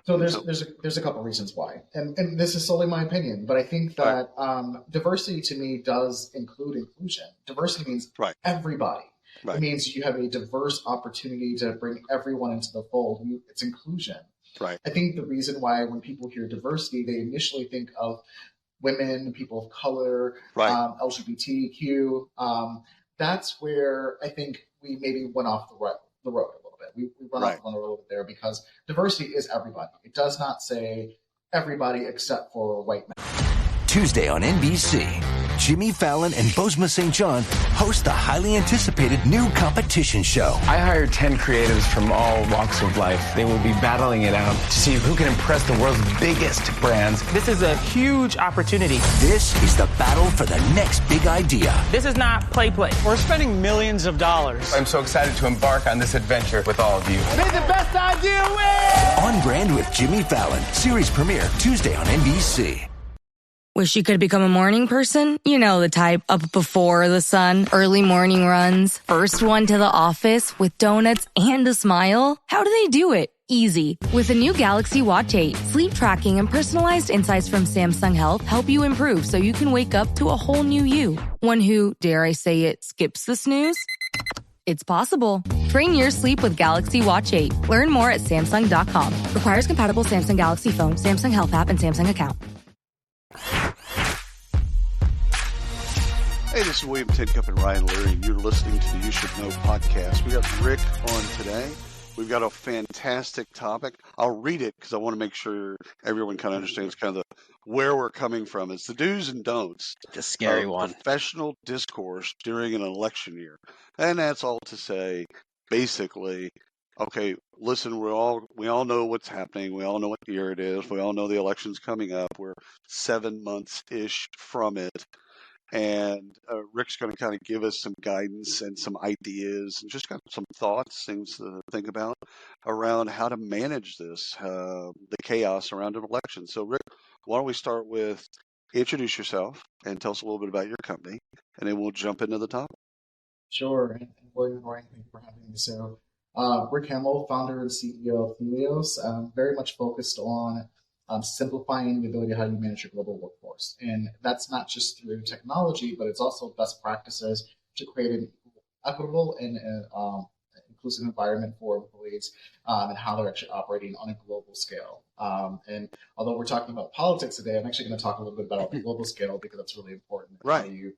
So there's a couple reasons why, and this is solely my opinion, but I think that diversity to me does include inclusion. Diversity means everybody. Right. It means you have a diverse opportunity to bring everyone into the fold. It's inclusion. Right. I think the reason why when people hear diversity, they initially think of women, people of color, LGBTQ. That's where I think we maybe went off the road a little bit. We run off the road a little bit there because diversity is everybody. It does not say everybody except for white men. Tuesday on NBC, Jimmy Fallon and Bozoma St. John host the highly anticipated new competition show. I hired 10 creatives from all walks of life. They will be battling it out to see who can impress the world's biggest brands. This is a huge opportunity. This is the battle for the next big idea. This is not play. We're spending millions of dollars. I'm so excited to embark on this adventure with all of you. May the best idea win! On Brand with Jimmy Fallon. Series premiere Tuesday on NBC. Wish you could become a morning person? You know the type, up before the sun, early morning runs, first one to the office with donuts and a smile. How do they do it? Easy. With the new Galaxy Watch 8, sleep tracking and personalized insights from Samsung Health help you improve so you can wake up to a whole new you. One who, dare I say it, skips the snooze? It's possible. Train your sleep with Galaxy Watch 8. Learn more at Samsung.com. Requires compatible Samsung Galaxy phone, Samsung Health app, and Samsung account. Hey, this is William Tincup and Ryan Leary, and you're listening to the You Should Know podcast. We got Rick on today. We've got a fantastic topic. I'll read it because I want to make sure everyone kind of understands kind of where we're coming from. It's the do's and don'ts. The scary one. Professional discourse during an election year. And that's all to say, basically, okay, listen, we all know what's happening. We all know what year it is. We all know the election's coming up. We're 7 months-ish from it. And Rick's going to kind of give us some guidance and some ideas and just got some thoughts, things to think about around how to manage this, the chaos around an election. So, Rick, why don't we start with introduce yourself and tell us a little bit about your company, and then we'll jump into the topic. Sure. And William and Ryan, thank you for having me. So, Rick Hammell, founder and CEO of Helios, very much focused on simplifying the ability of how you manage your global workforce. And that's not just through technology, but it's also best practices to create an equitable and inclusive environment for employees and how they're actually operating on a global scale. And although we're talking about politics today, I'm actually going to talk a little bit about the global scale because that's really important. Right. How you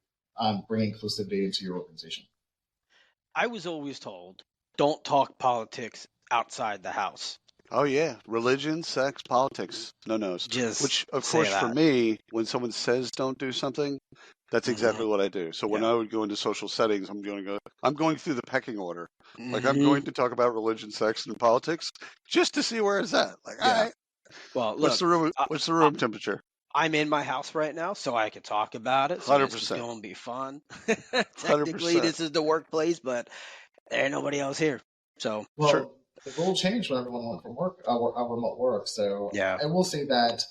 bring inclusivity into your organization. I was always told, don't talk politics outside the house. Oh, yeah. Religion, sex, politics, no-nos. Which, of course, for me, when someone says don't do something, that's exactly what I do. So when I would go into social settings, I'm going through the pecking order. Like, I'm going to talk about religion, sex, and politics just to see where it's at. Like, all right. Well, look, what's the room temperature? I'm in my house right now, so I can talk about it. So 100%. This is going to be fun. 100%. Technically, this is the workplace, but there ain't nobody else here. So, sure. The rule changed when everyone went from work, remote work. So I will say that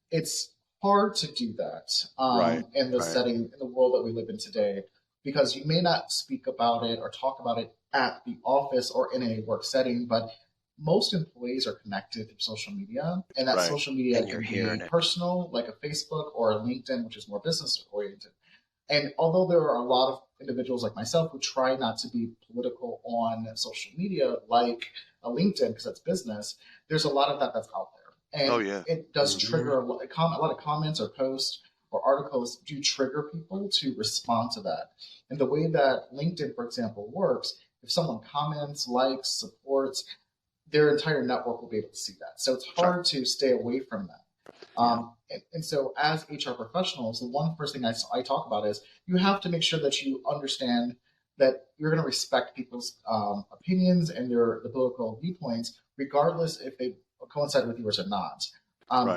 it's hard to do that in the setting, in the world that we live in today, because you may not speak about it or talk about it at the office or in a work setting, but most employees are connected through social media, and that social media can be personal, like a Facebook or a LinkedIn, which is more business oriented. And although there are a lot of individuals like myself who try not to be political on social media, like a LinkedIn, because that's business, there's a lot of that's out there. And it does trigger a lot of comments or posts or articles do trigger people to respond to that. And the way that LinkedIn, for example, works, if someone comments, likes, supports, their entire network will be able to see that. So it's hard to stay away from that. And so as HR professionals, the one first thing I talk about is you have to make sure that you understand that you're going to respect people's opinions and the political viewpoints, regardless if they coincide with yours or not.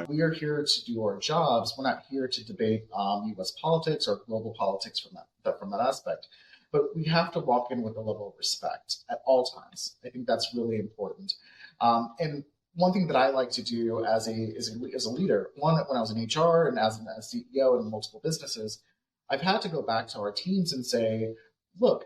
We are here to do our jobs. We're not here to debate U.S. politics or global politics from that aspect. But we have to walk in with a level of respect at all times. I think that's really important. And one thing that I like to do as a leader, when I was in HR and as a CEO in multiple businesses, I've had to go back to our teams and say, look,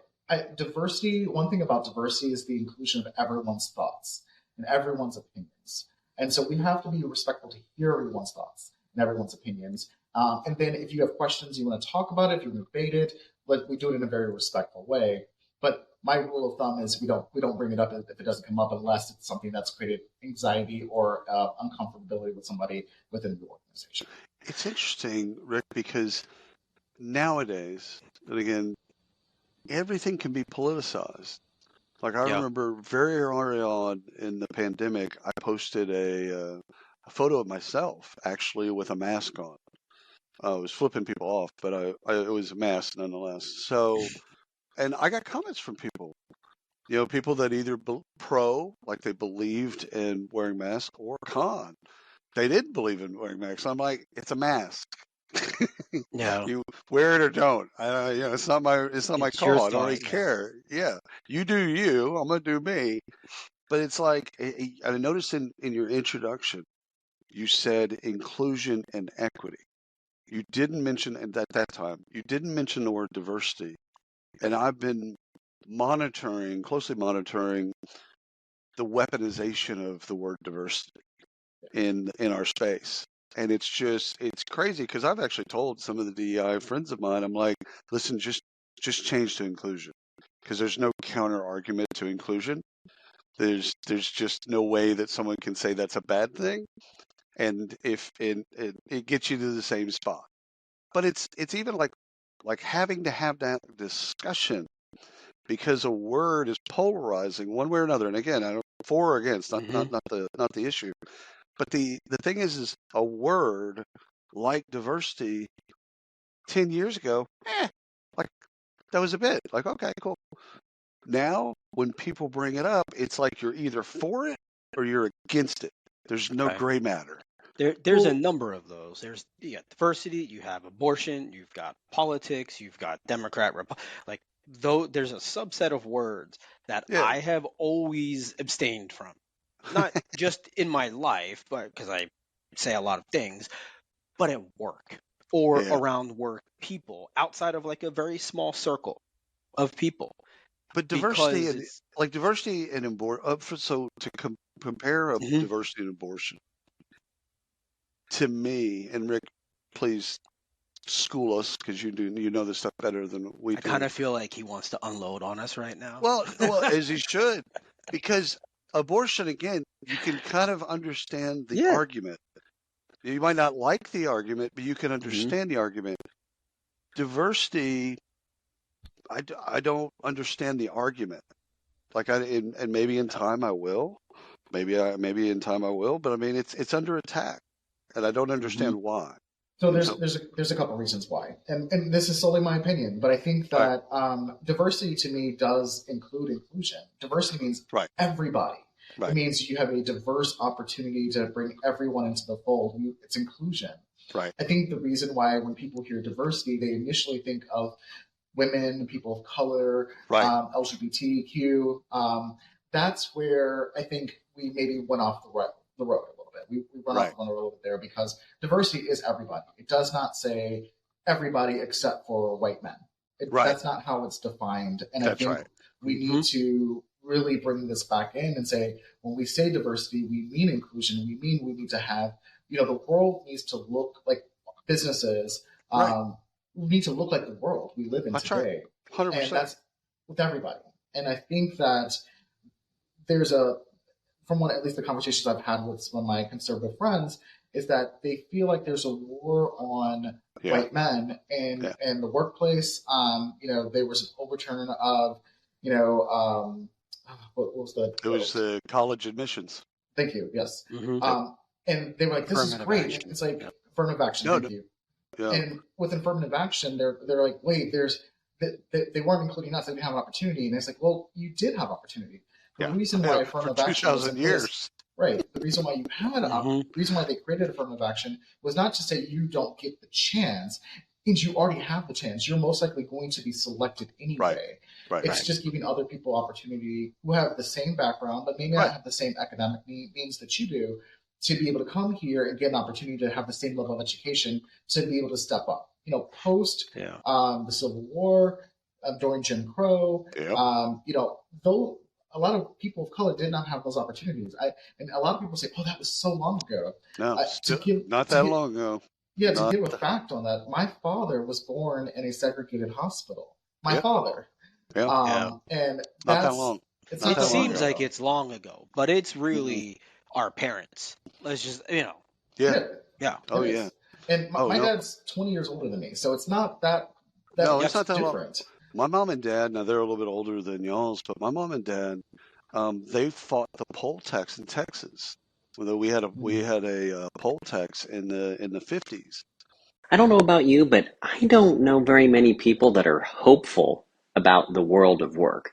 diversity, one thing about diversity is the inclusion of everyone's thoughts and everyone's opinions. And so we have to be respectful to hear everyone's thoughts and everyone's opinions. And then if you have questions, you want to talk about it, if you want to debate it, but we do it in a very respectful way. But my rule of thumb is we don't bring it up if it doesn't come up unless it's something that's created anxiety or uncomfortability with somebody within the organization. It's interesting, Rick, because nowadays, and again, everything can be politicized. Like I remember very early on in the pandemic, I posted a photo of myself actually with a mask on. I was flipping people off, but it was a mask nonetheless. So, and I got comments from people, people that either pro, like they believed in wearing masks, or con, they didn't believe in wearing masks. I'm like, it's a mask. Yeah. You wear it or don't. It's not my call. I don't really care. Yeah. You do you. I'm going to do me. But it's like, I noticed in your introduction, you said inclusion and equity. You didn't mention, at that time, you didn't mention the word diversity. And I've been closely monitoring the weaponization of the word diversity in our space. And it's crazy because I've actually told some of the DEI friends of mine, I'm like, listen, just change to inclusion, because there's no counter argument to inclusion. There's just no way that someone can say that's a bad thing, and if it gets you to the same spot. But it's even like having to have that discussion because a word is polarizing one way or another. And again, I don't for or against, not the issue. But the thing is a word like diversity 10 years ago, like that was a bit like, okay, cool. Now, when people bring it up, it's like you're either for it or you're against it. There's no gray matter. There's a number of those. You got diversity, you have abortion, you've got politics, you've got Democrat, like though there's a subset of words that I have always abstained from. Not just in my life, but because I say a lot of things, but at work or around work people outside of like a very small circle of people. But diversity and abortion. So to compare diversity and abortion, to me, and Rick, please school us because you know this stuff better than we do. I kind of feel like he wants to unload on us right now. Well, as he should, because abortion, again, you can kind of understand the argument. You might not like the argument, but you can understand the argument. Diversity, I don't understand the argument. Like and maybe in time I will. Maybe in time I will. But I mean, it's under attack, and I don't understand why. So there's a couple reasons why, and this is solely my opinion, but I think that diversity to me does include inclusion. Diversity means everybody. Right. It means you have a diverse opportunity to bring everyone into the fold. It's inclusion. Right. I think the reason why when people hear diversity, they initially think of women, people of color, LGBTQ. That's where I think we maybe went off the road a little bit. We run off the road a little bit there because diversity is everybody. It does not say everybody except for white men. That's not how it's defined. And I think we need to really bring this back in and say, when we say diversity, we mean inclusion. We mean we need to have, the world needs to look like businesses. We need to look like the world we live in today. 100%. And that's with everybody. And I think that there's from at least the conversations I've had with some of my conservative friends, is that they feel like there's a war on white men in the workplace. There was an overturn of, what was the? It was the college admissions. Thank you. Yes. And they were like, "This is great." Action. It's like affirmative action. Thank you. Yeah. And with affirmative action, they're like, "Wait, they weren't including us. They didn't have an opportunity." And it's like, "Well, you did have opportunity." The reason why affirmative action was 2,000 years. Right. The reason why you had the reason why they created affirmative action was not to say you don't get the chance. Means you already have the chance. You're most likely going to be selected anyway. Right. It's just giving other people opportunity who have the same background, but maybe not have the same academic means that you do, to be able to come here and get an opportunity to have the same level of education to be able to step up. Post the Civil War, during Jim Crow, though a lot of people of color did not have those opportunities. And a lot of people say, "Oh, that was so long ago." No, not that long ago. Yeah, to give a fact on that, my father was born in a segregated hospital. My father. Yeah. And not that long. It seems like it's long ago, but it's really our parents. Let's just, Yeah. Oh, yeah. And my dad's 20 years older than me, so it's not that it's not that different. Long. My mom and dad, now they're a little bit older than y'all's, but my mom and dad, they fought the poll tax in Texas. We had a poll tax in the 50s. I don't know about you, but I don't know very many people that are hopeful about the world of work.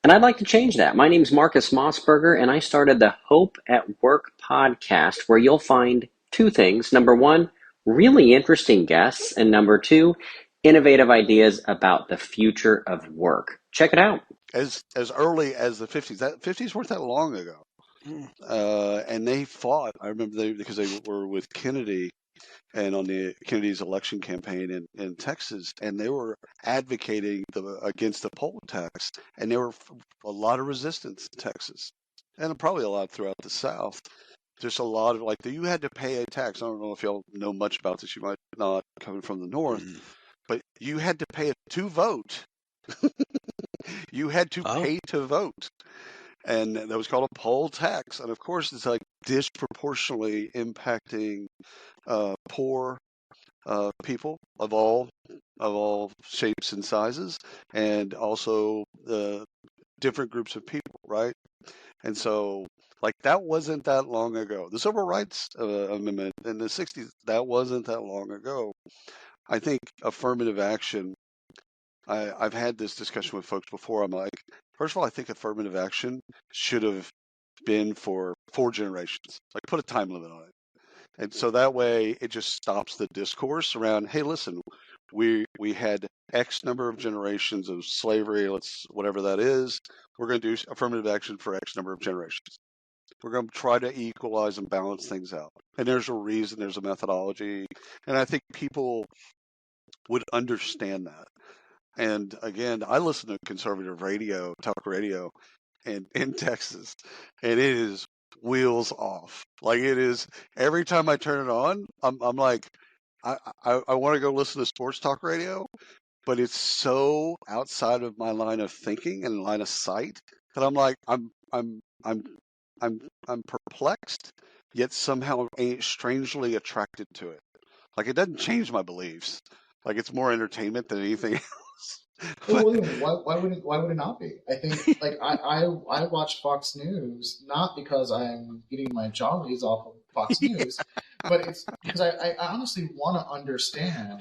And I'd like to change that. My name's Marcus Mossberger, and I started the Hope at Work podcast, where you'll find two things. Number one, really interesting guests. And number two, innovative ideas about the future of work. Check it out. As early as the 50s. That 50s weren't that long ago. And they fought. I remember because they were with Kennedy and on Kennedy's election campaign in Texas, and they were advocating against the poll tax, and there were a lot of resistance in Texas, and probably a lot throughout the South. There's a lot of you had to pay a tax. I don't know if y'all know much about this. You might not, coming from the North, but you had to pay to vote. You had to pay to vote. And that was called a poll tax. And of course, it's disproportionately impacting poor people of all shapes and sizes, and also different groups of people, right? And so, that wasn't that long ago. The Civil Rights Amendment in the 60s, that wasn't that long ago. I think affirmative action, I've had this discussion with folks before. I'm like, first of all, I think affirmative action should have been for 4 generations. Put a time limit on it. And so that way it just stops the discourse around, hey, listen, we had X number of generations of slavery, whatever that is. We're going to do affirmative action for X number of generations. We're going to try to equalize and balance things out. And there's a reason, there's a methodology. And I think people would understand that. And again, I listen to conservative radio, talk radio, in Texas, and it is wheels off. It is, every time I turn it on, I'm like, I want to go listen to sports talk radio, but it's so outside of my line of thinking and line of sight that I'm like, I'm perplexed, yet somehow strangely attracted to it. It doesn't change my beliefs. It's more entertainment than anything else. Well, why would it not be? I think I watch Fox News not because I'm getting my jollies off of Fox News, but it's because I honestly want to understand.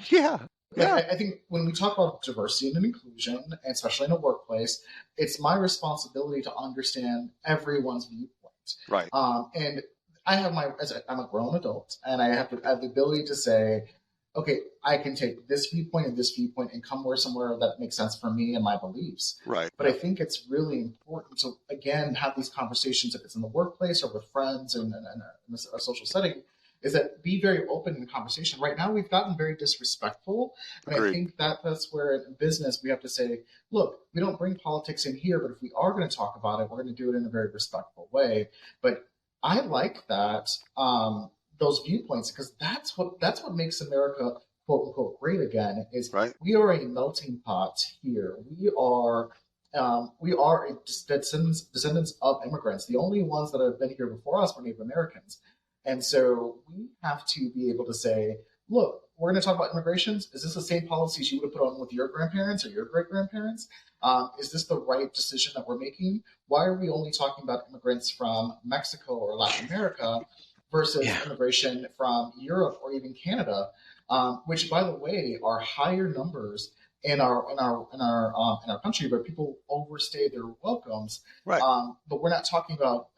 I think when we talk about diversity and inclusion, and especially in a workplace, it's my responsibility to understand everyone's viewpoint. Right. And I have I'm a grown adult, and I have the ability to say, okay, I can take this viewpoint and come somewhere that makes sense for me and my beliefs. Right. But I think it's really important to, again, have these conversations, if it's in the workplace or with friends and in a social setting, is that be very open in conversation. Right now, we've gotten very disrespectful. And I think that's where in business we have to say, look, we don't bring politics in here, but if we are going to talk about it, we're going to do it in a very respectful way. But I like that. Those viewpoints, because that's what makes America quote unquote great again. Is we are a melting pot here. We are descendants of immigrants. The only ones that have been here before us were Native Americans, and so we have to be able to say, look, we're going to talk about immigrations. Is this the same policies you would have put on with your grandparents or your great grandparents? Is this the right decision that we're making? Why are we only talking about immigrants from Mexico or Latin America versus immigration from Europe or even Canada, which, by the way, are higher numbers in our country, where people overstay their welcomes. Right. But we're not talking about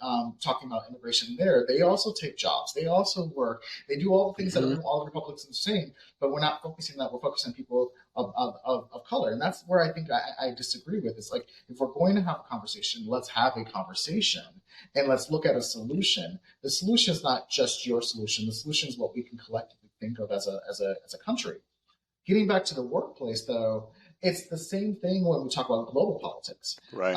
immigration there. They also take jobs. They also work. They do all the things that all the Republicans are saying. But we're not focusing on that. We're focusing on people of color, and that's where I think I disagree with. It's if we're going to have a conversation, let's have a conversation. And let's look at a solution. The solution is not just your solution. The solution is what we can collectively think of as a country. Getting back to the workplace, though, it's the same thing when we talk about global politics. Right.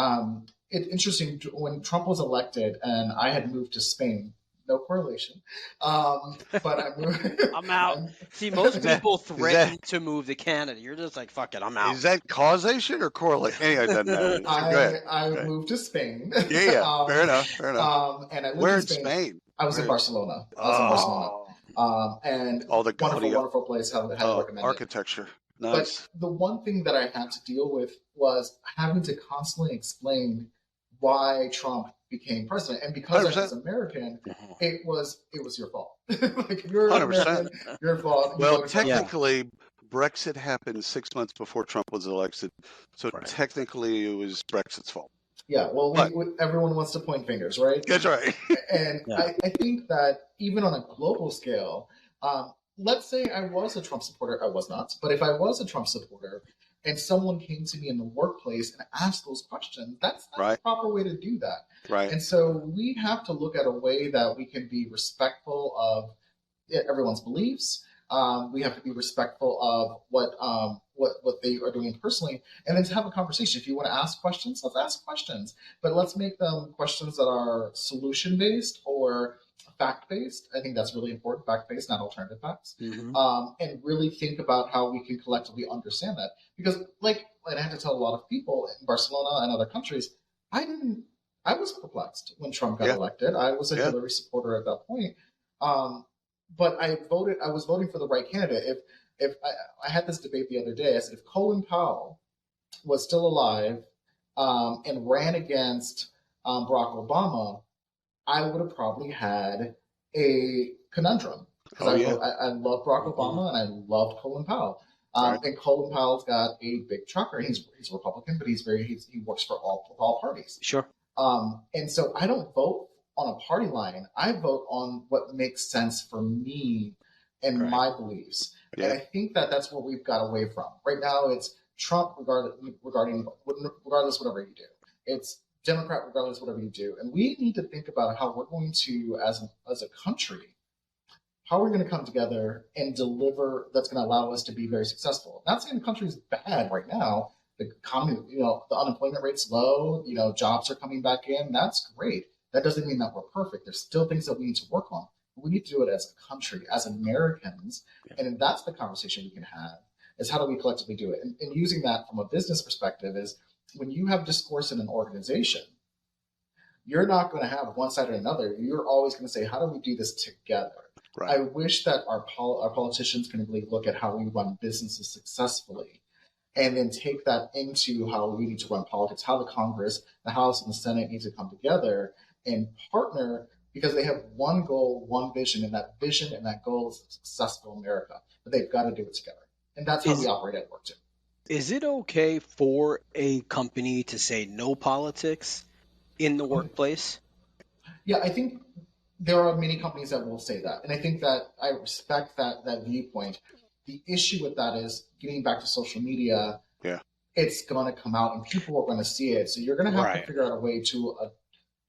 It's interesting when Trump was elected, and I had moved to Spain. No correlation, but I moved. I'm out. See, most people threaten to move to Canada. You're just like, fuck it, I'm out. Is that causation or correlation? Anyway, it doesn't matter. I moved to Spain. Yeah, fair enough. And I lived Where in Spain? I was in Barcelona. And all the wonderful place. How to recommend architecture. It. Nice. But the one thing that I had to deal with was having to constantly explain why Trump became president, and because 100%. I was American, it was your fault. Like, you're 100%. American, your fault. Well, technically, Brexit happened 6 months before Trump was elected, so technically it was Brexit's fault. Yeah, well, everyone wants to point fingers, right? That's right. And I think that even on a global scale, let's say I was a Trump supporter. I was not, but if I was a Trump supporter and someone came to me in the workplace and asked those questions, that's not the proper way to do that. Right. And so we have to look at a way that we can be respectful of everyone's beliefs. We have to be respectful of what they are doing personally, and then to have a conversation. If you want to ask questions, let's ask questions, but let's make them questions that are solution-based or fact-based. I think that's really important, fact-based, not alternative facts. And really think about how we can collectively understand that. Because, and I have to tell a lot of people in Barcelona and other countries, I was perplexed when Trump got elected. I was a Hillary supporter at that point. But I was voting for the right candidate. If I had this debate the other day, I said, if Colin Powell was still alive and ran against Barack Obama, I would have probably had a conundrum. Because I love Barack Obama and I loved Colin Powell. And Colin Powell's got a big trucker. He's a Republican, but he works for all parties. Sure. And so I don't vote on a party line. I vote on what makes sense for me and my beliefs. And I think that that's what we've got away from. Right now, it's Trump regardless whatever you do. It's Democrat regardless whatever you do. And we need to think about how we're going to, as a country, how we're going to come together and deliver that's going to allow us to be very successful. Not saying the country is bad right now. The economy, the unemployment rate's low. Jobs are coming back in. That's great. That doesn't mean that we're perfect. There's still things that we need to work on. We need to do it as a country, as Americans, and that's the conversation we can have, is how do we collectively do it? And using that from a business perspective is when you have discourse in an organization, you're not going to have one side or another. You're always going to say, how do we do this together? Right. I wish that our politicians can really look at how we run businesses successfully and then take that into how we need to run politics, how the Congress, the House, and the Senate need to come together and partner, because they have one goal, one vision, and that vision and that goal is a successful America. But they've got to do it together. And that's how we operate at work, too. Is it okay for a company to say no politics in the workplace? Yeah, I think there are many companies that will say that. And I think that I respect that viewpoint. The issue with that is, getting back to social media, it's going to come out and people are going to see it. So you're going to have to figure out a way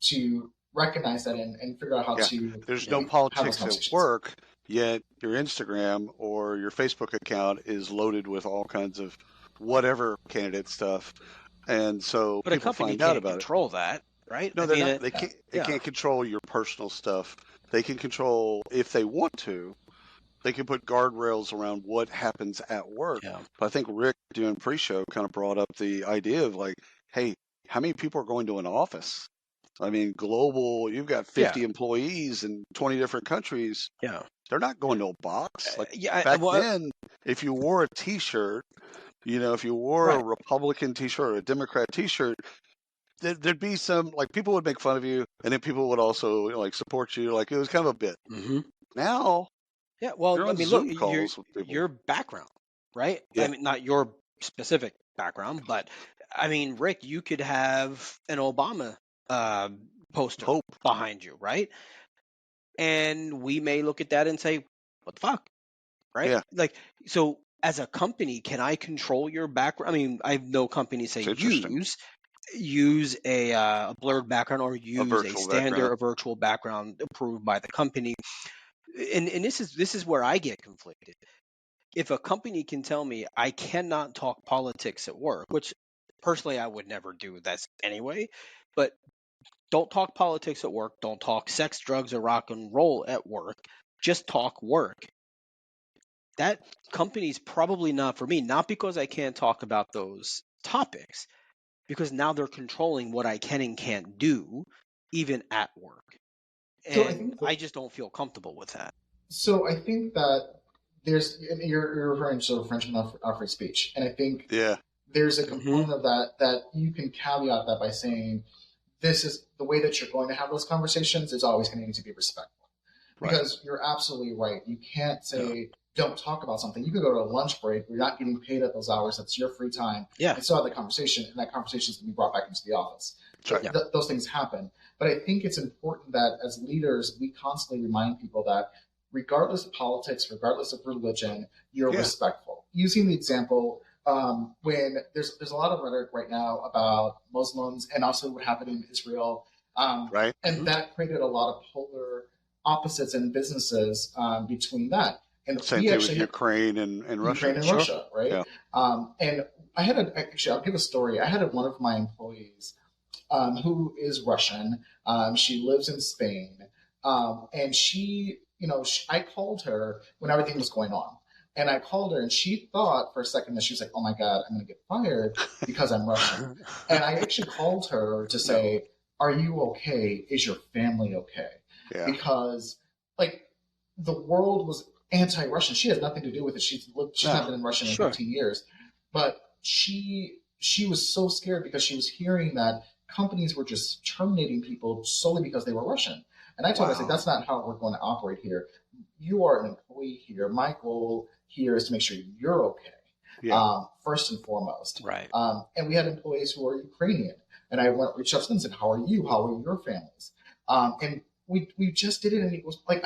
to recognize that and figure out how to. There's no politics at work, yet your Instagram or your Facebook account is loaded with all kinds of whatever candidate stuff, and so but people find out about it. Control that, right? No, they can't. They can't control your personal stuff. They can control, if they want to. They can put guardrails around what happens at work. Yeah. But I think Rick, doing pre-show, kind of brought up the idea of hey, how many people are going to an office? I mean, global, you've got 50 employees in 20 different countries. Yeah. They're not going to a box. Back then, if you wore a T-shirt, if you wore a Republican T-shirt or a Democrat T-shirt, there'd be some, people would make fun of you, and then people would also, support you. It was kind of a bit. Mm-hmm. Now, I mean, look, your background, right? Yeah. I mean, not your specific background, but, I mean, Rick, you could have an Obama poster behind you, right? And we may look at that and say, what the fuck, right? Yeah. So as a company, can I control your background? I mean, I know companies say use a blurred background or use a standard or virtual background approved by the company. And this is where I get conflicted. if a company can tell me I cannot talk politics at work, which personally I would never do this anyway, but don't talk politics at work, don't talk sex, drugs, or rock and roll at work, just talk work. That company's probably not for me, not because I can't talk about those topics, because now they're controlling what I can and can't do, even at work. And I just don't feel comfortable with that. So I think that you're referring to freedom of free speech, and I think there's a component of that you can caveat that by saying this is the way that you're going to have those conversations is always going to need to be respectful, because you're absolutely right. You can't say don't talk about something. You could go to a lunch break. You're not getting paid at those hours. That's your free time. And still have the conversation, and that conversation is going to be brought back into the office. Those things happen. But I think it's important that as leaders, we constantly remind people that regardless of politics, regardless of religion, you're respectful. Using the example, when there's a lot of rhetoric right now about Muslims and also what happened in Israel, and that created a lot of polar opposites in businesses between that. And same thing with Ukraine and Russia. Ukraine and Russia, right? Yeah. And I had I'll give a story. I had one of my employees who is Russian. She lives in Spain, and she, I called her when everything was going on. And I called her, and she thought for a second that she was like, oh, my God, I'm going to get fired because I'm Russian. And I actually called her to say, are you okay? Is your family okay? Yeah. Because, the world was anti-Russian. She has nothing to do with it. She's not been in Russia in 15 years. But she was so scared because she was hearing that companies were just terminating people solely because they were Russian. And I told her, I said, that's not how we're going to operate here. You are an employee here. My goal here is to make sure you're okay, first and foremost. Right. And we had employees who are Ukrainian. And I reached out to them and said, how are you? How are your families? And we just did it. And it was like,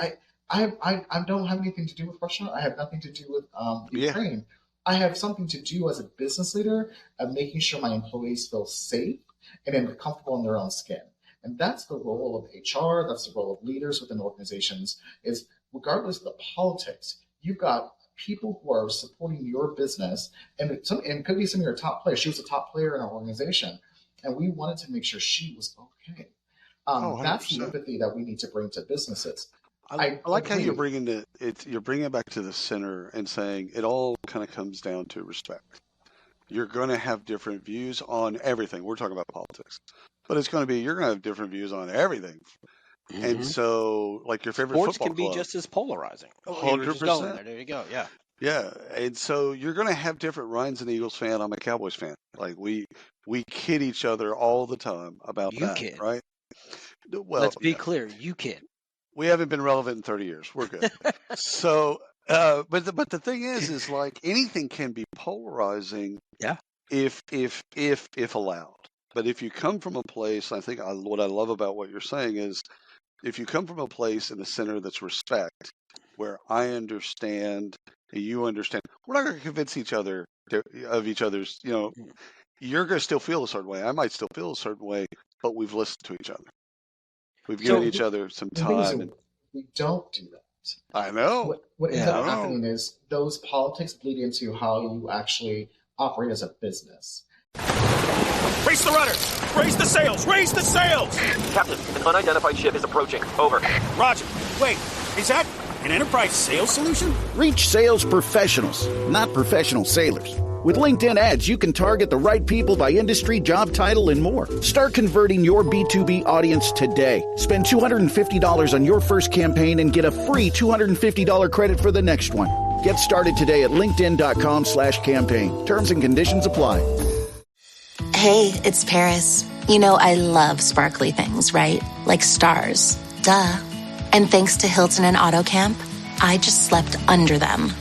I don't have anything to do with Russia. I have nothing to do with Ukraine. I have something to do as a business leader of making sure my employees feel safe and comfortable in their own skin. And that's the role of HR. That's the role of leaders within organizations, is regardless of the politics, you've got people who are supporting your business, and it could be some of your top players. She was a top player in our organization, and we wanted to make sure she was okay. That's the empathy that we need to bring to businesses. I like how you're bringing it back to the center and saying it all kind of comes down to respect. You're going to have different views on everything. We're talking about politics, but it's going to be, you're going to have different views on everything. Mm-hmm. And so, like your favorite sports football can be club, just as polarizing. 100%. There you go. Yeah. Yeah. And so you're going to have different. Ryan's an Eagles fan. I'm a Cowboys fan. Like we kid each other all the time about that. Kid. Right? Well, let's be clear. You kid. We haven't been relevant in 30 years. We're good. So, but the thing is like anything can be polarizing. Yeah. If allowed. But if you come from a place, I think what I love about what you're saying is, if you come from a place in the center that's respect, where I understand and you understand, we're not going to convince each other of each other's. You're going to still feel a certain way. I might still feel a certain way, but we've listened to each other. We've given each other some time. We don't do that. I know. What ends up happening is those politics bleed into how you actually operate as a business. Raise the rudder! Raise the sails! Raise the sails! Captain, an unidentified ship is approaching. Over. Roger. Wait, is that an enterprise sales solution? Reach sales professionals, not professional sailors. With LinkedIn ads, you can target the right people by industry, job title, and more. Start converting your B2B audience today. Spend $250 on your first campaign and get a free $250 credit for the next one. Get started today at linkedin.com/campaign. Terms and conditions apply. Hey, it's Paris. I love sparkly things, right? Like stars. Duh. And thanks to Hilton and AutoCamp, I just slept under them.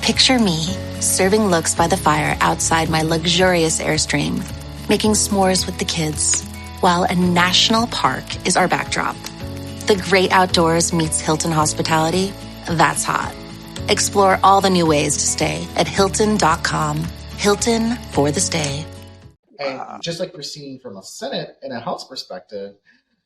Picture me, serving looks by the fire outside my luxurious Airstream, making s'mores with the kids, while a national park is our backdrop. The great outdoors meets Hilton hospitality. That's hot. Explore all the new ways to stay at Hilton.com. Hilton for the stay. And just like you're seeing from a Senate and a House perspective,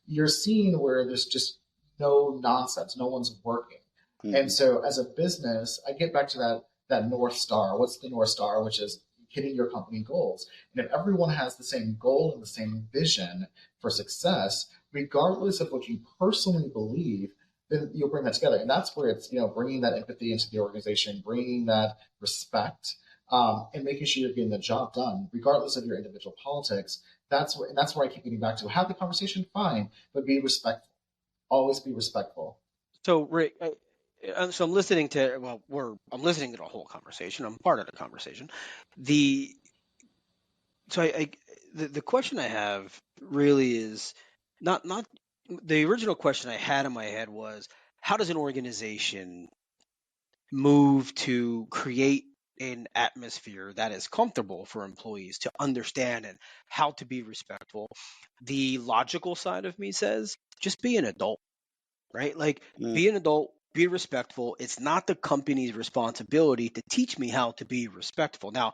you're seeing where there's just no nonsense. No one's working. Mm-hmm. And so as a business, I get back to that that North Star. What's the North Star? Which is hitting your company goals. And if everyone has the same goal and the same vision for success, regardless of what you personally believe, then you'll bring that together. And that's where it's, bringing that empathy into the organization, bringing that respect, and making sure you're getting the job done, regardless of your individual politics. That's where I keep getting back to. Have the conversation, fine, but be respectful. Always be respectful. So, Rick, so I'm listening to I'm listening to the whole conversation. I'm part of the conversation. The question I have really is not the original question I had in my head was, how does an organization move to create an atmosphere that is comfortable for employees to understand and how to be respectful? The logical side of me says, just be an adult, right? Like, be an adult, be respectful. It's not the company's responsibility to teach me how to be respectful. Now,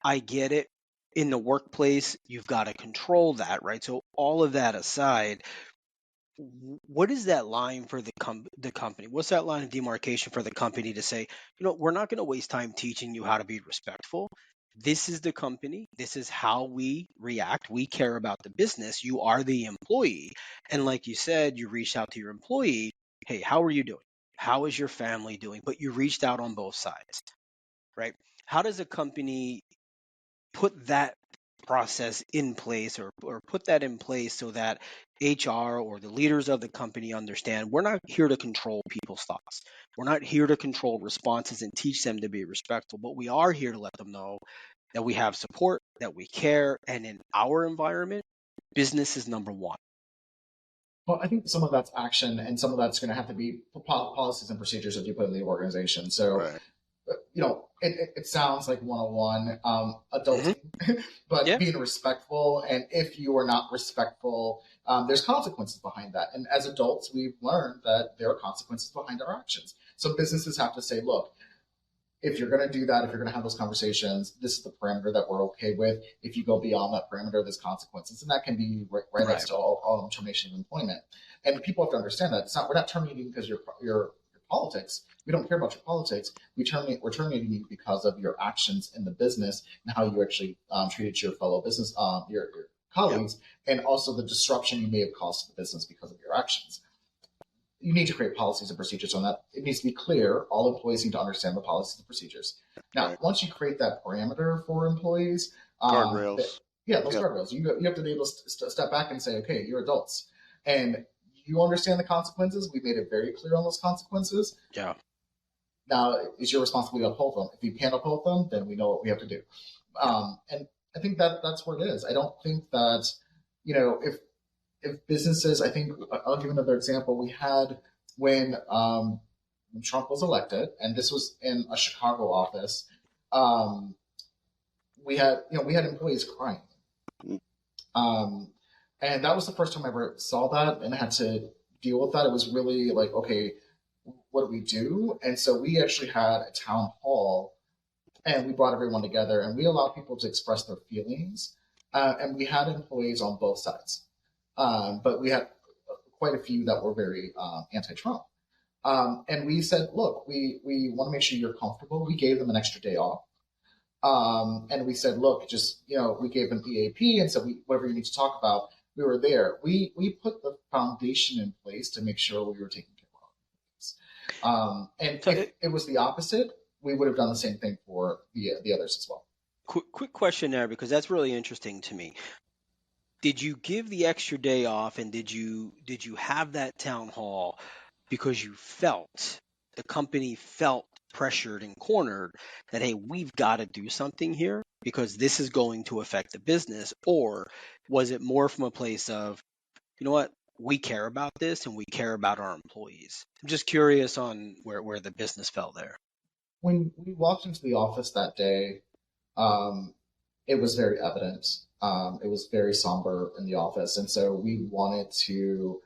I get it. In the workplace, you've got to control that, right? So all of that aside, what is that line for the company? What's that line of demarcation for the company to say, we're not going to waste time teaching you how to be respectful. This is the company. This is how we react. We care about the business. You are the employee. And like you said, you reached out to your employee. Hey, how are you doing? How is your family doing? But you reached out on both sides, right? How does a company put that process in place or put that in place so that HR or the leaders of the company understand we're not here to control people's thoughts. We're not here to control responses and teach them to be respectful, but we are here to let them know that we have support, that we care, and in our environment, business is number one. Well, I think some of that's action and some of that's going to have to be policies and procedures that you put in the organization. So, right. It sounds like 101 adulting, but being respectful. And if you are not respectful, there's consequences behind that. And as adults, we've learned that there are consequences behind our actions. So businesses have to say, look, if you're going to do that, if you're going to have those conversations, this is the parameter that we're okay with. If you go beyond that parameter, there's consequences. And that can be right next to all termination of employment. And people have to understand that we're not terminating because your politics. We don't care about your politics. We're terminating you because of your actions in the business and how you actually treated your fellow business, your colleagues, and also the disruption you may have caused to the business because of your actions. You need to create policies and procedures on that. It needs to be clear. All employees need to understand the policies and procedures. Now, once you create that parameter for employees, guardrails. Those guardrails. You have to be able to step back and say, okay, you're adults, and you understand the consequences. We made it very clear on those consequences. Yeah. Now, it's your responsibility to uphold them. If you can't uphold them, then we know what we have to do. And I think that's what it is. I don't think that, if businesses, I think I'll give another example. We had when Trump was elected, and this was in a Chicago office, we had employees crying. And that was the first time I ever saw that and had to deal with that. It was really like, okay, what do we do? And so we actually had a town hall and we brought everyone together and we allowed people to express their feelings. And we had employees on both sides. But we had quite a few that were very anti-Trump. And we said, look, we want to make sure you're comfortable. We gave them an extra day off. And we said, look, just, we gave them EAP. And so whatever you need to talk about, we were there. We put the foundation in place to make sure we were taking care of our employees. And if it was the opposite, we would have done the same thing for the others as well. Quick question there, because that's really interesting to me. Did you give the extra day off, and did you have that town hall because you felt the company felt pressured and cornered that, hey, we've got to do something here because this is going to affect the business? Or was it more from a place of, you know what, we care about this and we care about our employees? I'm just curious on where the business fell there. When we walked into the office that day, it was very evident. It was very somber in the office. And so we wanted to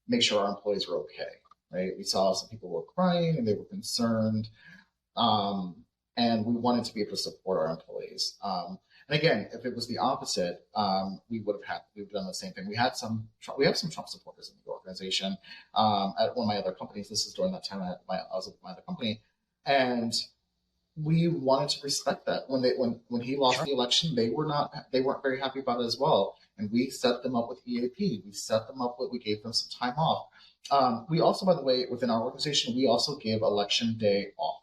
make sure our employees were okay, right? We saw some people were crying and they were concerned. And we wanted to be able to support our employees. And again, if it was the opposite, we would have done the same thing. We have some Trump supporters in the organization. At one of my other companies, this is during that time I was at my other company, and we wanted to respect that. When he lost the election, they weren't very happy about it as well. And we set them up with EAP. We gave them some time off. We also, by the way, within our organization, we also give election day off.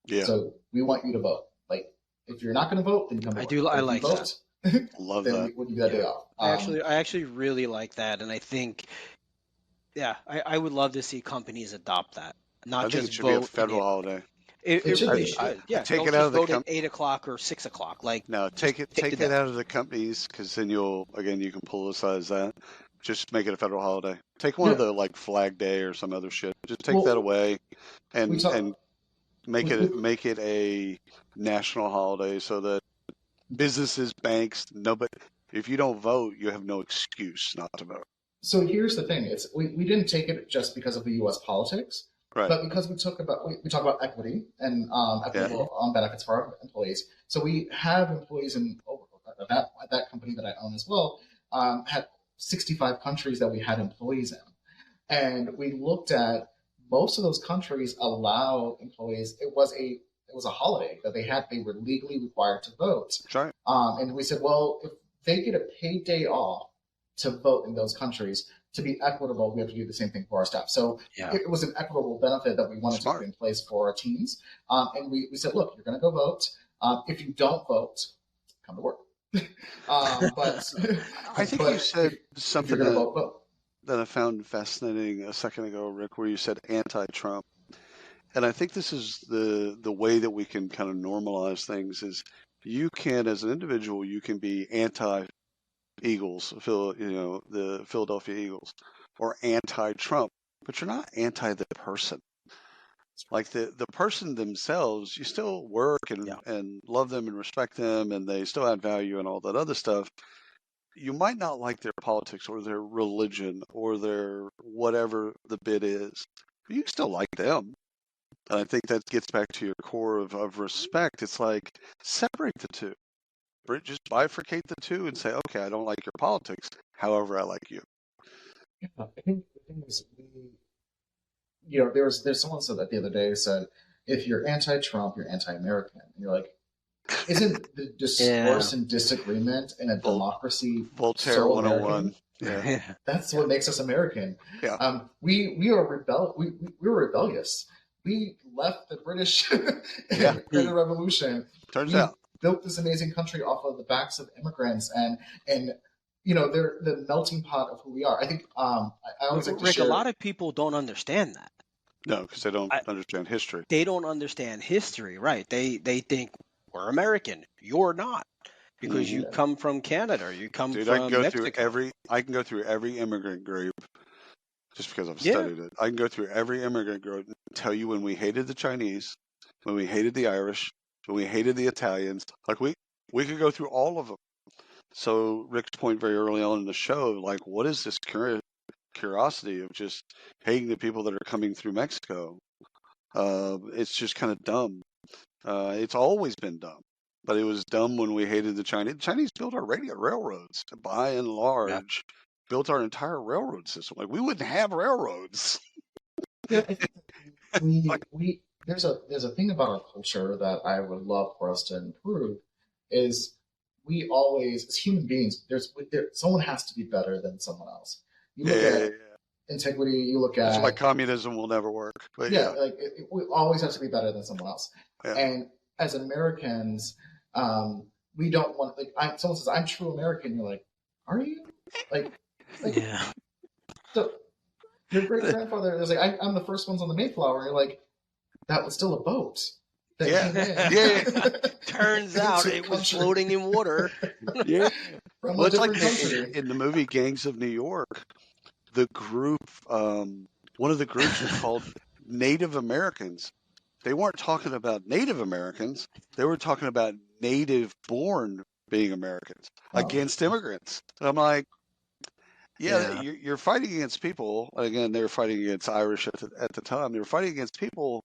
Yeah. So we want you to vote. Like, if you're not going to vote, then you come to work. I like that. Love that. We'll give you that day off. I actually really like that, and I think, I would love to see companies adopt that. I think it should be a federal holiday. It really should. Take it out of the vote at 8 o'clock or 6 o'clock. Like, no, take it out of the companies, because then you can politicize that. Just make it a federal holiday. Take one of the like Flag Day or some other shit. Just take that away, and make it a national holiday so that businesses, banks, nobody. If you don't vote, you have no excuse not to vote. So here's the thing: we didn't take it just because of the U.S. politics, right? But because we talk about equity and equitable benefits for our employees. So we have employees at that company that I own as well. Had 65 countries that we had employees in. And we looked at most of those countries allow employees, it was a holiday that they were legally required to vote. Right. And we said, well, if they get a paid day off to vote in those countries, to be equitable, we have to do the same thing for our staff. So it was an equitable benefit that we wanted to put in place for our teams. And we said, look, you're going to go vote. If you don't vote, come to work. But I think you said something that I found fascinating a second ago, Rick, where you said anti-Trump. And I think this is the way that we can kind of normalize things is you can, as an individual, you can be anti-Eagles, the Philadelphia Eagles, or anti-Trump, but you're not anti the person. Like the person themselves, you still work and love them and respect them, and they still add value and all that other stuff. You might not like their politics or their religion or their whatever the bit is, but you still like them. And I think that gets back to your core of respect. It's like separate the two. Just bifurcate the two and say, okay, I don't like your politics. However, I like you. Yeah, I think the thing is there's someone said that the other day, said, if you're anti-Trump, you're anti-American. And you're like, isn't the discourse and disagreement in a democracy Voltaire so 101? Yeah. That's what makes us American. Yeah. We are we were rebellious. We left the British in the Revolution. Turns out built this amazing country off of the backs of immigrants, and they're the melting pot of who we are. I think I always like to Rick, share. A lot of people don't understand that. No, because they don't understand history. They don't understand history, right? They think we're American. You're not, because you come from Canada. You come from Mexico. I can go through every immigrant group, just because I've studied it. I can go through every immigrant group and tell you when we hated the Chinese, when we hated the Irish, when we hated the Italians. Like we could go through all of them. So Rick's point very early on in the show, like, what is this curiosity of just hating the people that are coming through Mexico? It's just kind of dumb. It's always been dumb, but it was dumb when we hated the Chinese. The Chinese built our railroads, by and large, built our entire railroad system. Like, we wouldn't have railroads. Yeah, there's a thing about our culture that I would love for us to improve is we always, as human beings, someone has to be better than someone else. You look at integrity. You look at that's why communism will never work. But like we always have to be better than someone else. Yeah. And as Americans, we don't want someone says I'm true American. You're like, are you? Like yeah. So your great grandfather is like, I'm the first ones on the Mayflower. You're like, that was still a boat. Yeah. Turns out it was floating in water. Yeah. Well, it's like in the movie Gangs of New York, the group, one of the groups was called Native Americans. They weren't talking about Native Americans. They were talking about native-born being Americans against immigrants. And I'm like, you're fighting against people. Again, they were fighting against Irish at the time. They were fighting against people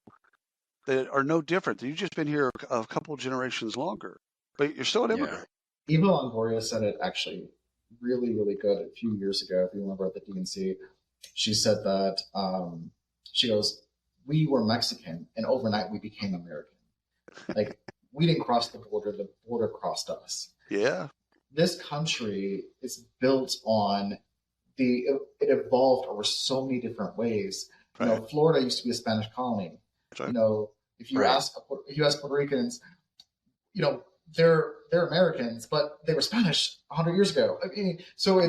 that are no different. You've just been here a couple generations longer, but you're still an immigrant. Eva Longoria said it actually really, really good a few years ago. If you remember at the DNC, she said that she goes, "We were Mexican, and overnight we became American." Like, we didn't cross the border crossed us. Yeah. This country is built on it evolved over so many different ways. Right. You know, Florida used to be a Spanish colony. Right. You know, if you ask Puerto Ricans, you know, they're Americans, but they were Spanish 100 years ago. I mean, so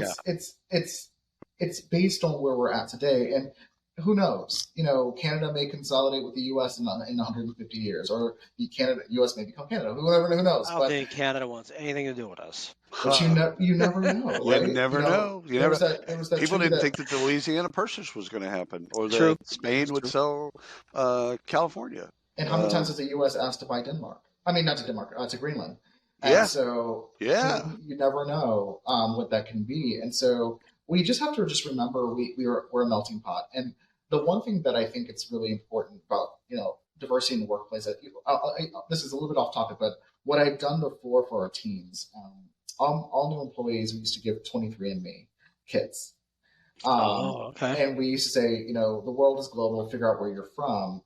it's based on where we're at today, and who knows? You know, Canada may consolidate with the U.S. in 150 years, or the U.S. may become Canada. Who knows? I don't think Canada wants anything to do with us. But you never know, right? You never know. People didn't think that the Louisiana Purchase was going to happen, or that Spain would sell California. And how many times has the U.S. asked to buy Denmark? I mean, not to Denmark, to Greenland. And so you never know what that can be. And so we just have to just remember we're a melting pot. And the one thing that I think it's really important about, you know, diversity in the workplace, this is a little bit off topic, but what I've done before for our teams, all new employees, we used to give 23andMe kits. And we used to say, you know, the world is global, figure out where you're from.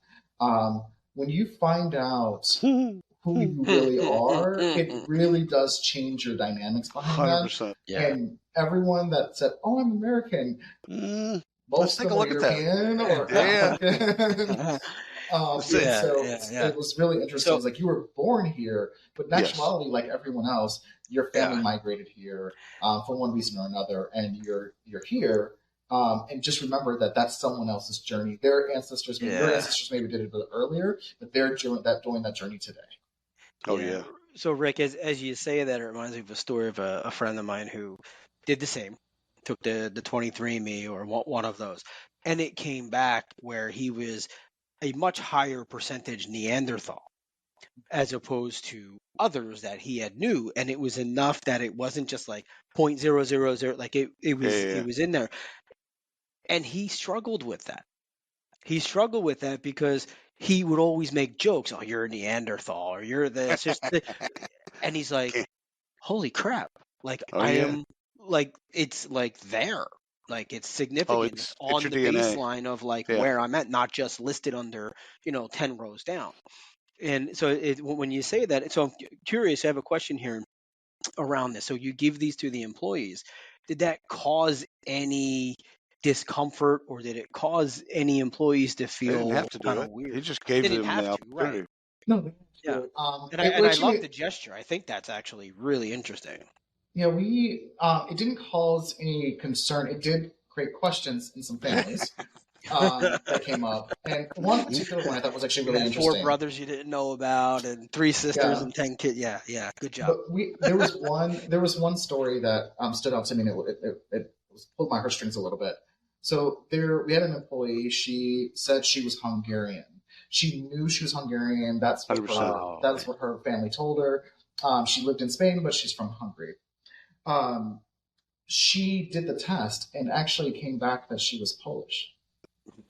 When you find out who you really are, it really does change your dynamics behind 100%. That. Yeah. And everyone that said, "Oh, I'm American," most of them are European or African. It was really interesting. It was like you were born here, but in actuality, like everyone else, your family migrated here for one reason or another, and you're here. And just remember that that's someone else's journey. Their ancestors, your ancestors maybe did it a bit earlier, but they're doing that journey today. Oh yeah. So Rick, as you say that, it reminds me of a story of a friend of mine who did the same, took the 23andMe or one of those, and it came back where he was a much higher percentage Neanderthal as opposed to others that he had knew, and it was enough that it wasn't just like 0.000, like it was in there. And he struggled with that. He struggled with that because he would always make jokes. Oh, you're a Neanderthal, or you're this. And he's like, holy crap. Like, am, like, it's like there. Like, it's significant. It's on the baseline of, like, where I'm at, not just listed under, 10 rows down. And so when you say that, so I'm curious, I have a question here around this. So you give these to the employees. Did that cause any discomfort, or did it cause any employees to feel kind of weird? He just gave them the opportunity. Right. No, yeah. And I love the gesture. I think that's actually really interesting. Yeah, it didn't cause any concern. It did create questions in some families that came up. And one particular one I thought was actually really interesting. 4 brothers you didn't know about, and 3 sisters and 10 kids. Yeah, good job. But there was one story that stood out to me, and it pulled my heartstrings a little bit. So we had an employee. She said she was Hungarian. She knew she was Hungarian. That's what her family told her. She lived in Spain, but she's from Hungary. She did the test and actually came back that she was Polish.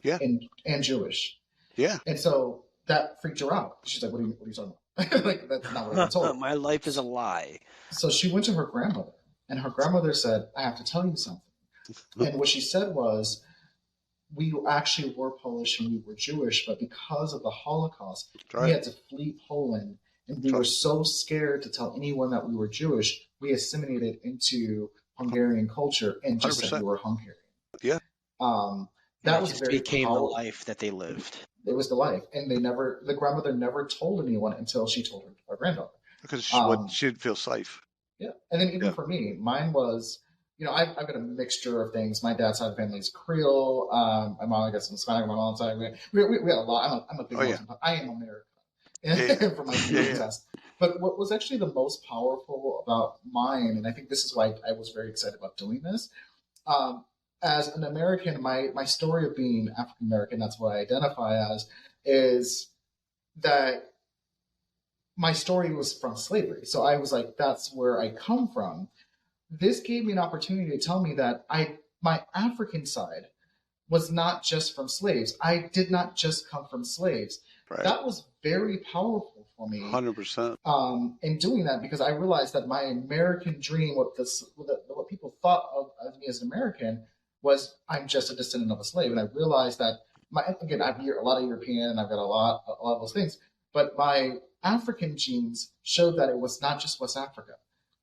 Yeah. And Jewish. Yeah. And so that freaked her out. She's like, what are you talking about? Like, that's not what I told her. My life is a lie. So she went to her grandmother, and her grandmother said, I have to tell you something. And what she said was, we actually were Polish and we were Jewish, but because of the Holocaust, we had to flee Poland, and we were so scared to tell anyone that we were Jewish, we assimilated into Hungarian culture and just 100%. Said we were Hungarian. Yeah. That was very became the life that they lived. It was the life, and the grandmother never told anyone until she told her granddaughter, because she'd feel safe. Yeah, and then even for me, mine was, I've got a mixture of things. My dad's side of the family is Creole. My mom, I guess, is Hispanic. My mom's side, we got a lot. I'm a big I am American for my test. But what was actually the most powerful about mine, and I think this is why I was very excited about doing this. As an American, my story of being African American, that's what I identify as, is that my story was from slavery. So I was like, that's where I come from. This gave me an opportunity to tell me that my African side was not just from slaves. I did not just come from slaves. Right. That was very powerful for me. 100%. In doing that, because I realized that my American dream, what people thought of me as an American, was I'm just a descendant of a slave. And I realized that, I'm a lot of European, and I've got a lot of those things. But my African genes showed that it was not just West Africa.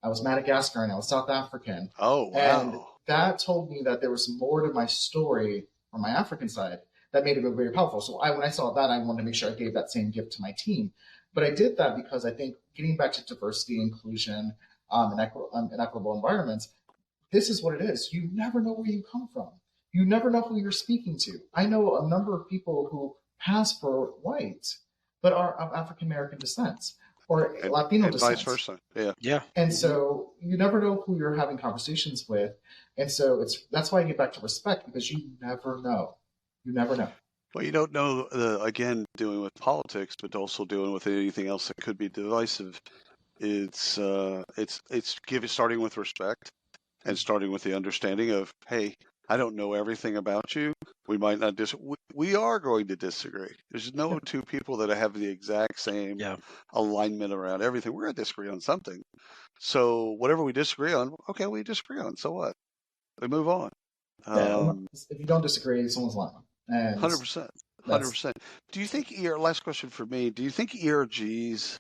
I was Madagascar and I was South African. Oh, wow. And that told me that there was more to my story on my African side that made it very powerful. So when I saw that, I wanted to make sure I gave that same gift to my team. But I did that because I think getting back to diversity, inclusion, and equitable environments, this is what it is. You never know where you come from. You never know who you're speaking to. I know a number of people who pass for white, but are of African American descent or Latino descent. Vice versa. Yeah. Yeah. And so you never know who you're having conversations with. And so that's why I get back to respect, because you never know. You never know. Well, you don't know, again, dealing with politics, but also dealing with anything else that could be divisive. It's starting with respect and starting with the understanding of, hey, I don't know everything about you. We might not we are going to disagree. There's no two people that have the exact same alignment around everything. We're going to disagree on something. So whatever we disagree on, okay, we disagree on. So what? We move on. If you don't disagree, someone's lying. 100%. 100%. Do you think, last question for me, do you think ERGs,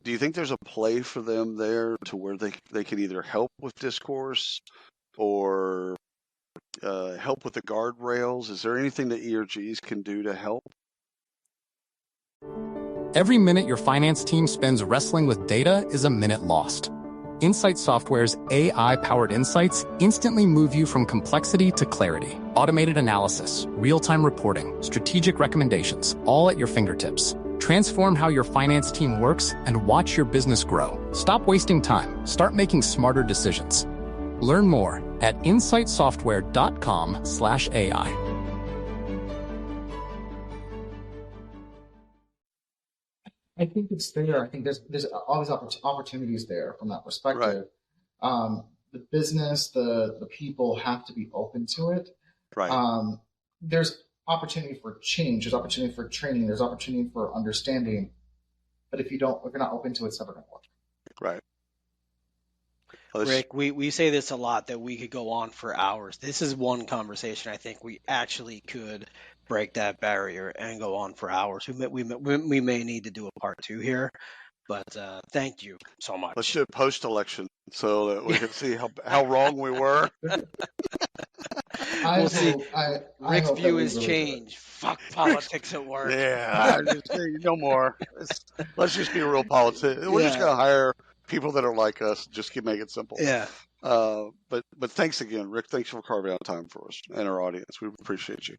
do you think there's a play for them there to where they can either help with discourse or help with the guardrails? Is there anything that ERGs can do to help? Every minute your finance team spends wrestling with data is a minute lost. Insight Software's AI-powered insights instantly move you from complexity to clarity. Automated analysis, real-time reporting, strategic recommendations, all at your fingertips. Transform how your finance team works and watch your business grow. Stop wasting time. Start making smarter decisions. Learn more at insightsoftware.com/AI. I think it's there. I think there's always opportunities there from that perspective. Right. The business, the people have to be open to it. Right. There's opportunity for change. There's opportunity for training. There's opportunity for understanding. But if you're not open to it, it's never going to work. Right. Rick, we say this a lot, that we could go on for hours. This is one conversation I think we actually could break that barrier and go on for hours. We may need to do a part 2 here, but thank you so much. Let's do it post-election so that we can see how wrong we were. We'll see. Rick's view has changed. Fuck politics at work. Yeah, no more. Let's just be real politics. We're just going to hire people that are like us. Just make it simple. Yeah. But thanks again, Rick. Thanks for carving out time for us and our audience. We appreciate you.